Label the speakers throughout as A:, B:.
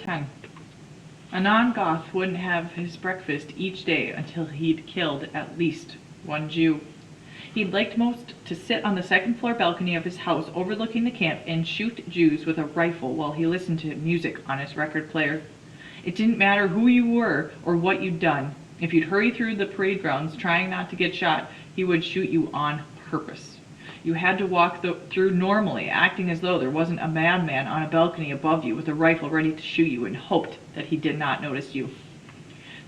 A: 10. Anand Goth wouldn't have his breakfast each day until he'd killed at least one Jew. He'd liked most to sit on the second floor balcony of his house overlooking the camp and shoot Jews with a rifle while he listened to music on his record player. It didn't matter who you were or what you'd done. If you'd hurry through the parade grounds trying not to get shot, he would shoot you on purpose. You had to walk through normally, acting as though there wasn't a madman on a balcony above you with a rifle ready to shoot you, and hoped that he did not notice you.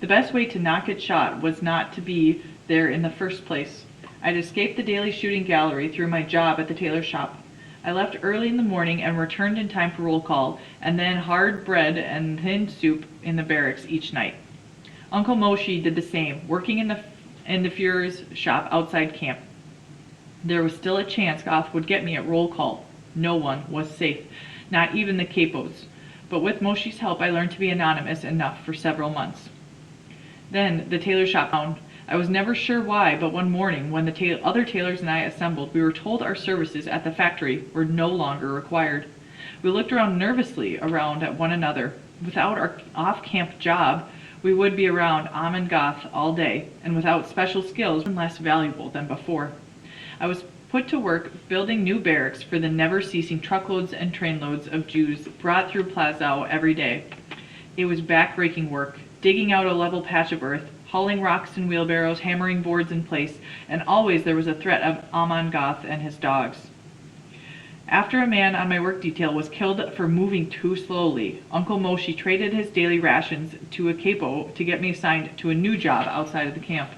A: The best way to not get shot was not to be there in the first place. I'd escaped the daily shooting gallery through my job at the tailor shop. I left early in the morning and returned in time for roll call, and then hard bread and thin soup in the barracks each night. Uncle Moshe did the same, working in the Fuhrer's shop outside camp. There was still a chance Goth would get me at roll call. No one was safe, not even the capos. But with Moshe's help, I learned to be anonymous enough for several months. Then the tailor shop found. I was never sure why, but one morning when the other tailors and I assembled, we were told our services at the factory were no longer required. We looked around nervously around at one another. Without our off-camp job, we would be around Amon Goth all day, and without special skills, less valuable than before. I was put to work building new barracks for the never-ceasing truckloads and trainloads of Jews brought through Plazau every day. It was back-breaking work, digging out a level patch of earth, hauling rocks in wheelbarrows, hammering boards in place, and always there was a threat of Amon Goth and his dogs. After a man on my work detail was killed for moving too slowly, Uncle Moshe traded his daily rations to a capo to get me assigned to a new job outside of the camp.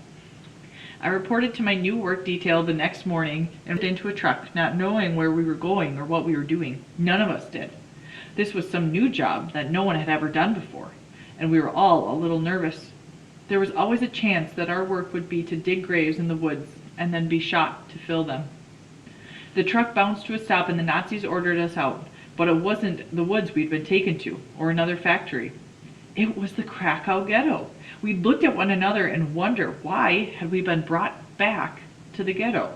A: I reported to my new work detail the next morning and went into a truck, not knowing where we were going or what we were doing. None of us did. This was some new job that no one had ever done before, and we were all a little nervous. There was always a chance that our work would be to dig graves in the woods and then be shot to fill them. The truck bounced to a stop and the Nazis ordered us out, but it wasn't the woods we'd been taken to, or another factory. It was the Krakow ghetto. We looked at one another and wondered why had we been brought back to the ghetto.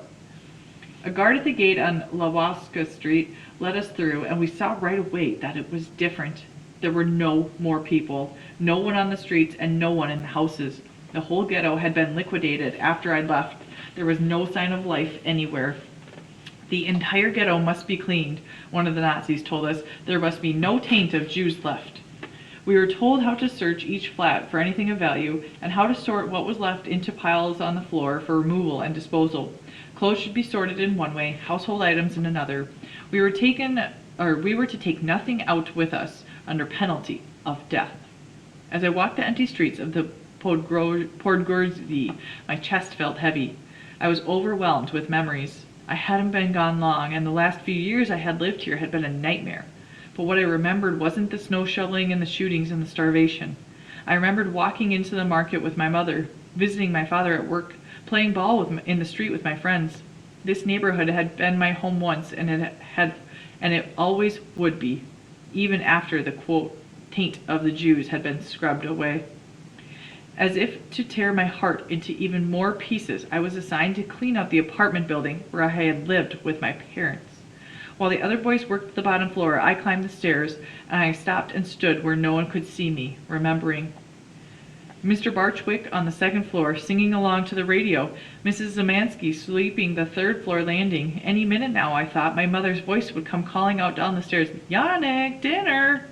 A: A guard at the gate on Lawaska Street let us through, and we saw right away that it was different. There were no more people, no one on the streets, and no one in the houses. The whole ghetto had been liquidated after I'd left. There was no sign of life anywhere. The entire ghetto must be cleaned, one of the Nazis told us. There must be no taint of Jews left. We were told how to search each flat for anything of value and how to sort what was left into piles on the floor for removal and disposal. Clothes should be sorted in one way, household items in another. We were to take nothing out with us under penalty of death. As I walked the empty streets of the Podgorski, my chest felt heavy. I was overwhelmed with memories. I hadn't been gone long, and the last few years I had lived here had been a nightmare. But what I remembered wasn't the snow shoveling and the shootings and the starvation. I remembered walking into the market with my mother, visiting my father at work, playing ball in the street with my friends. This neighborhood had been my home once, and it always would be, even after the, quote, taint of the Jews had been scrubbed away. As if to tear my heart into even more pieces, I was assigned to clean out the apartment building where I had lived with my parents. While the other boys worked the bottom floor, I climbed the stairs, and I stopped and stood where no one could see me, remembering. Mr. Barchwick on the second floor, singing along to the radio, Mrs. Zamansky sweeping the third floor landing. Any minute now, I thought, my mother's voice would come calling out down the stairs, "Yannick, dinner!"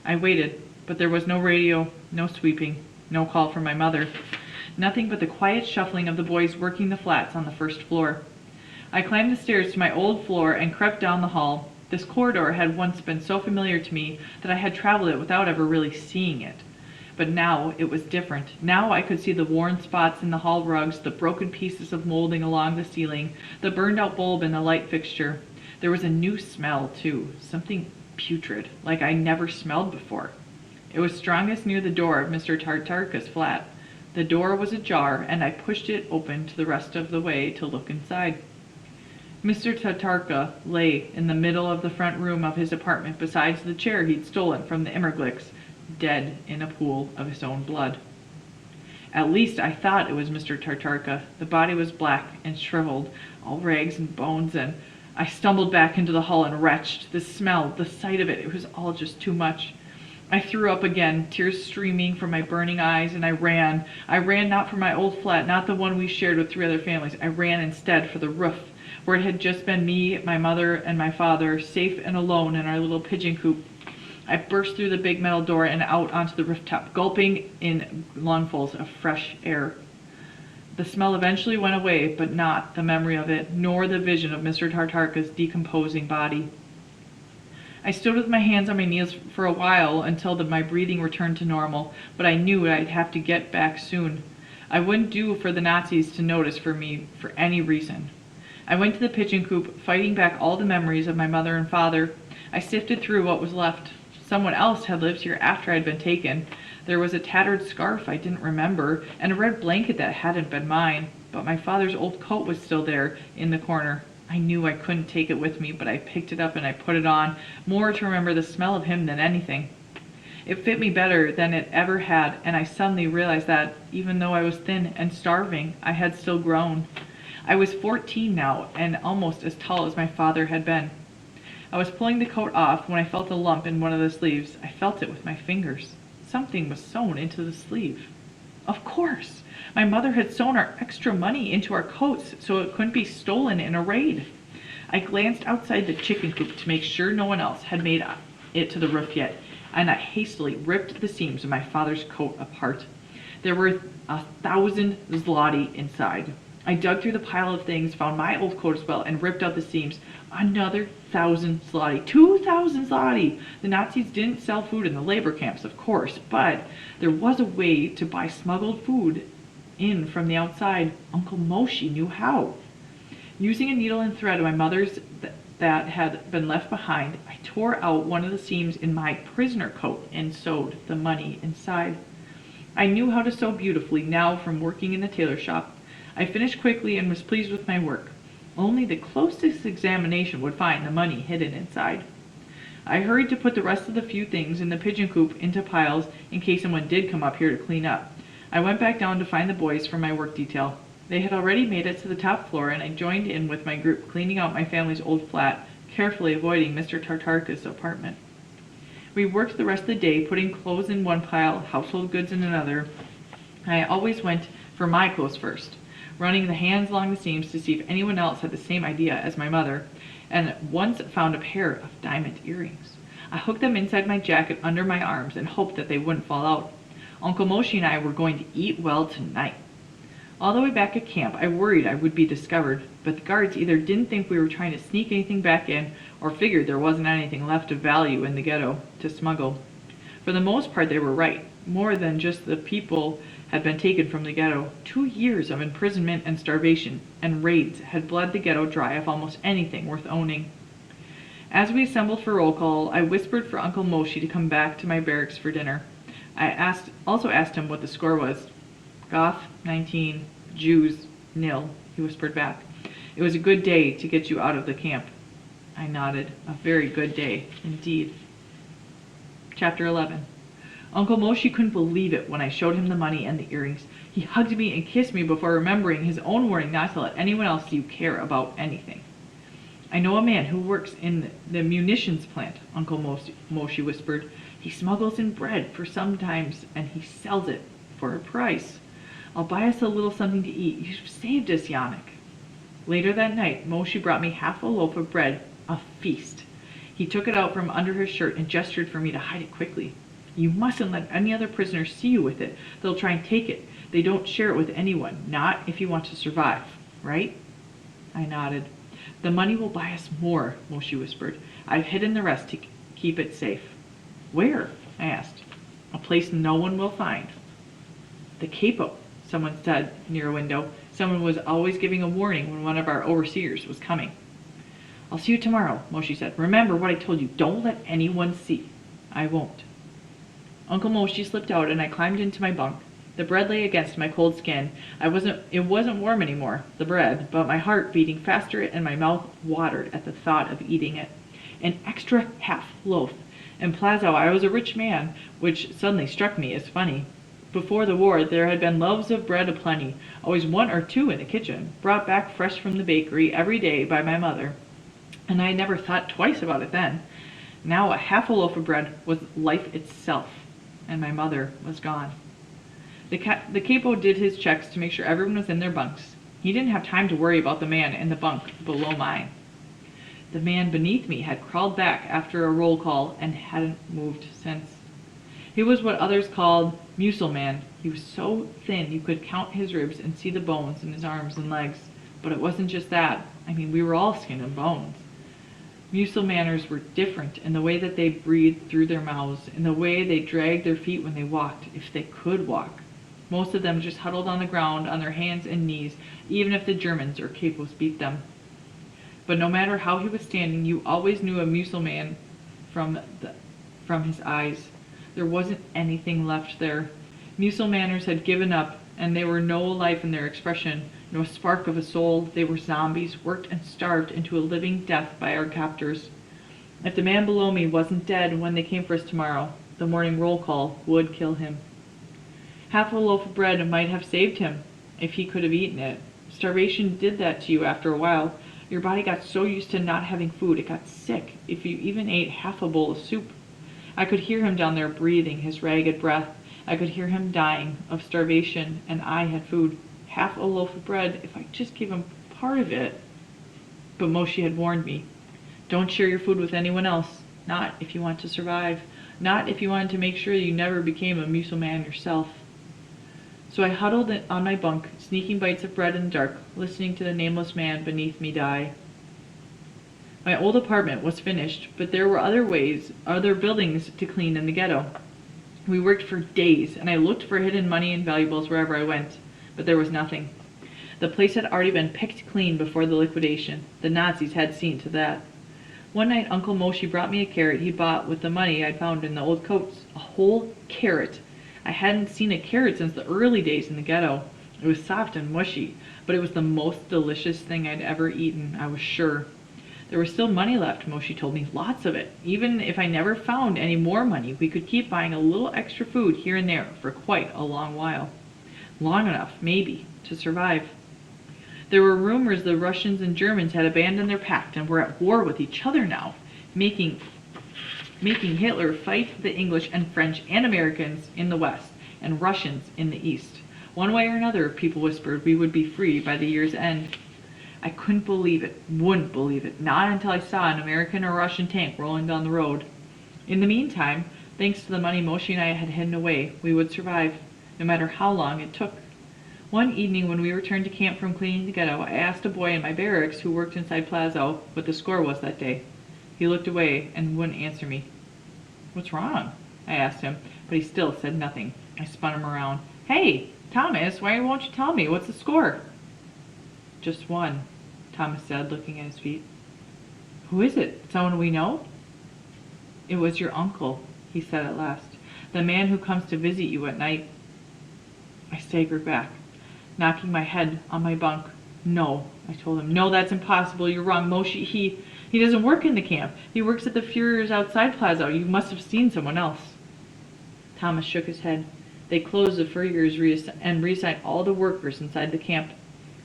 A: I waited, but there was no radio, no sweeping, no call from my mother. Nothing but the quiet shuffling of the boys working the flats on the first floor. I climbed the stairs to my old floor and crept down the hall. This corridor had once been so familiar to me that I had traveled it without ever really seeing it. But now it was different. Now I could see the worn spots in the hall rugs, the broken pieces of molding along the ceiling, the burned-out bulb in the light fixture. There was a new smell, too, something putrid, like I never smelled before. It was strongest near the door of Mr. Tatarka's flat. The door was ajar, and I pushed it open to the rest of the way to look inside. Mr. Tatarka lay in the middle of the front room of his apartment beside the chair he'd stolen from the Immerglicks, dead in a pool of his own blood. At least I thought it was Mr. Tatarka. The body was black and shriveled, all rags and bones, and I stumbled back into the hall and retched. The smell, the sight of it, it was all just too much. I threw up again, tears streaming from my burning eyes, and I ran. I ran not for my old flat, not the one we shared with 3 other families. I ran instead for the roof, where it had just been me, my mother, and my father, safe and alone in our little pigeon coop. I burst through the big metal door and out onto the rooftop, gulping in lungfuls of fresh air. The smell eventually went away, but not the memory of it, nor the vision of Mr. Tartarka's decomposing body. I stood with my hands on my knees for a while until my breathing returned to normal, but I knew I'd have to get back soon. I wouldn't do for the Nazis to notice for me for any reason. I went to the pigeon coop, fighting back all the memories of my mother and father. I sifted through what was left. Someone else had lived here after I'd been taken. There was a tattered scarf I didn't remember, and a red blanket that hadn't been mine, but my father's old coat was still there in the corner. I knew I couldn't take it with me, but I picked it up and I put it on, more to remember the smell of him than anything. It fit me better than it ever had, and I suddenly realized that, even though I was thin and starving, I had still grown. I was 14 now, and almost as tall as my father had been. I was pulling the coat off when I felt a lump in one of the sleeves. I felt it with my fingers. Something was sewn into the sleeve. Of course! My mother had sewn our extra money into our coats so it couldn't be stolen in a raid. I glanced outside the chicken coop to make sure no one else had made it to the roof yet, and I hastily ripped the seams of my father's coat apart. There were 1,000 zloty inside. I dug through the pile of things, found my old coat as well, and ripped out the seams. Another 1,000 zloty. 2,000 zloty! The Nazis didn't sell food in the labor camps, of course, but there was a way to buy smuggled food in from the outside. Uncle Moshe knew how. Using a needle and thread of my mother's that had been left behind, I tore out one of the seams in my prisoner coat and sewed the money inside. I knew how to sew beautifully now from working in the tailor shop. I finished quickly and was pleased with my work. Only the closest examination would find the money hidden inside. I hurried to put the rest of the few things in the pigeon coop into piles in case someone did come up here to clean up. I went back down to find the boys from my work detail. They had already made it to the top floor, and I joined in with my group cleaning out my family's old flat, carefully avoiding Mr. Tartarka's apartment. We worked the rest of the day, putting clothes in one pile, household goods in another. I always went for my clothes first, running the hands along the seams to see if anyone else had the same idea as my mother, and once found a pair of diamond earrings. I hooked them inside my jacket under my arms and hoped that they wouldn't fall out. Uncle Moshe and I were going to eat well tonight. All the way back at camp, I worried I would be discovered, but the guards either didn't think we were trying to sneak anything back in or figured there wasn't anything left of value in the ghetto to smuggle. For the most part, they were right. More than just the people had been taken from the ghetto. 2 years of imprisonment and starvation and raids had bled the ghetto dry of almost anything worth owning. As we assembled for roll call, I whispered for Uncle Moshe to come back to my barracks for dinner. I also asked him what the score was. Goth, 19, Jews, 0, he whispered back. It was a good day to get you out of the camp. I nodded. A very good day, indeed. Chapter 11. Uncle Moshe couldn't believe it when I showed him the money and the earrings. He hugged me and kissed me before remembering his own warning not to let anyone else see you care about anything. I know a man who works in the munitions plant, Uncle Moshe whispered. He smuggles in bread for sometimes, and he sells it for a price. I'll buy us a little something to eat. You've saved us, Yannick. Later that night, Moshe brought me half a loaf of bread, a feast. He took it out from under his shirt and gestured for me to hide it quickly. You mustn't let any other prisoners see you with it. They'll try and take it. They don't share it with anyone, not if you want to survive, right? I nodded. The money will buy us more, Moshe whispered. I've hidden the rest to keep it safe. Where? I asked. A place no one will find. The capo, someone said near a window. Someone was always giving a warning when one of our overseers was coming. I'll see you tomorrow, Moshe said. Remember what I told you. Don't let anyone see. I won't. Uncle Moshe slipped out and I climbed into my bunk. The bread lay against my cold skin. It wasn't warm anymore, the bread, but my heart beating faster and my mouth watered at the thought of eating it. An extra half loaf. In Plazow, I was a rich man, which suddenly struck me as funny. Before the war, there had been loaves of bread aplenty, always 1 or 2 in the kitchen, brought back fresh from the bakery every day by my mother, and I had never thought twice about it then. Now a half a loaf of bread was life itself, and my mother was gone. The capo did his checks to make sure everyone was in their bunks. He didn't have time to worry about the man in the bunk below mine. The man beneath me had crawled back after a roll call and hadn't moved since. He was what others called Muselman. He was so thin you could count his ribs and see the bones in his arms and legs. But it wasn't just that. We were all skin and bones. Muselmanners were different in the way that they breathed through their mouths, in the way they dragged their feet when they walked, if they could walk. Most of them just huddled on the ground on their hands and knees, even if the Germans or capos beat them. But no matter how he was standing, you always knew a Muselman from his eyes. There wasn't anything left there. Muselmanners had given up, and there were no life in their expression, no spark of a soul. They were zombies, worked and starved into a living death by our captors. If the man below me wasn't dead when they came for us tomorrow, the morning roll call would kill him. Half a loaf of bread might have saved him, if he could have eaten it. Starvation did that to you after a while. Your body got so used to not having food, it got sick if you even ate half a bowl of soup. I could hear him down there breathing his ragged breath. I could hear him dying of starvation, and I had food. Half a loaf of bread, if I just gave him part of it. But Moshe had warned me. Don't share your food with anyone else. Not if you want to survive. Not if you wanted to make sure you never became a Muselman yourself. So I huddled on my bunk, sneaking bites of bread in the dark, listening to the nameless man beneath me die. My old apartment was finished, but there were other buildings to clean in the ghetto. We worked for days, and I looked for hidden money and valuables wherever I went, but there was nothing. The place had already been picked clean before the liquidation. The Nazis had seen to that. One night Uncle Moshe brought me a carrot he bought with the money I'd found in the old coats. A whole carrot. I hadn't seen a carrot since the early days in the ghetto. It was soft and mushy, but it was the most delicious thing I'd ever eaten, I was sure. There was still money left, Moshe told me, lots of it. Even if I never found any more money, we could keep buying a little extra food here and there for quite a long while. Long enough, maybe, to survive. There were rumors the Russians and Germans had abandoned their pact and were at war with each other now, making Hitler fight the English and French and Americans in the West and Russians in the East. One way or another, people whispered, we would be free by the year's end. I couldn't believe it, wouldn't believe it, not until I saw an American or Russian tank rolling down the road. In the meantime, thanks to the money Moshe and I had hidden away, we would survive, no matter how long it took. One evening when we returned to camp from cleaning the ghetto, I asked a boy in my barracks who worked inside Plazo what the score was that day. He looked away and wouldn't answer me. What's wrong? I asked him, but he still said nothing. I spun him around. Hey, Thomas, why won't you tell me? What's the score? Just one, Thomas said, looking at his feet. Who is it? Someone we know? It was your uncle, he said at last. The man who comes to visit you at night. I staggered back, knocking my head on my bunk. No, I told him. No, that's impossible. You're wrong. Moshe, he doesn't work in the camp. He works at the Führer's outside Plaza. You must have seen someone else. Thomas shook his head. They closed the Führer's and reassigned all the workers inside the camp.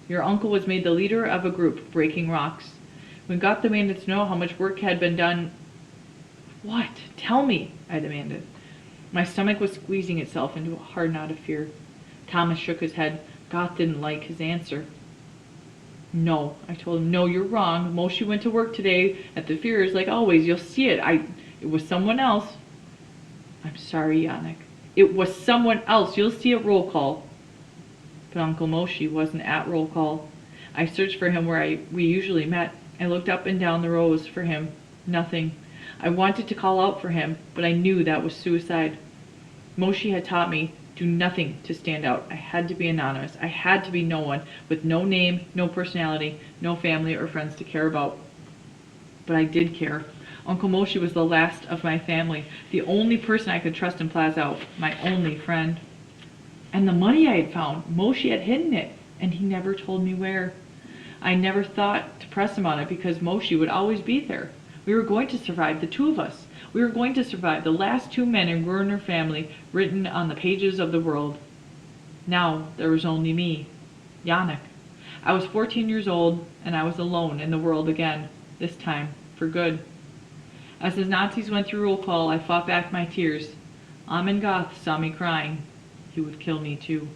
A: Your uncle was made the leader of a group breaking rocks. We got the man to know how much work had been done. What? Tell me, I demanded. My stomach was squeezing itself into a hard knot of fear. Thomas shook his head. Goth didn't like his answer. No, I told him. No, you're wrong. Moshe went to work today at the Führer's like always. You'll see it. It was someone else. I'm sorry, Yannick. It was someone else. You'll see at roll call. But Uncle Moshe wasn't at roll call. I searched for him where we usually met. I looked up and down the rows for him. Nothing. I wanted to call out for him, but I knew that was suicide. Moshe had taught me, do nothing to stand out. I had to be anonymous. I had to be no one, with no name, no personality, no family or friends to care about. But I did care. Uncle Moshe was the last of my family, the only person I could trust in Plazout, my only friend. And the money I had found, Moshe had hidden it, and he never told me where. I never thought to press him on it because Moshe would always be there. We were going to survive, the two of us. We were going to survive, the last two men in Werner family written on the pages of the world. Now there was only me, Yannick. I was 14 years old, and I was alone in the world again, this time for good. As the Nazis went through roll call, I fought back my tears. Amin Goth saw me crying. He would kill me too.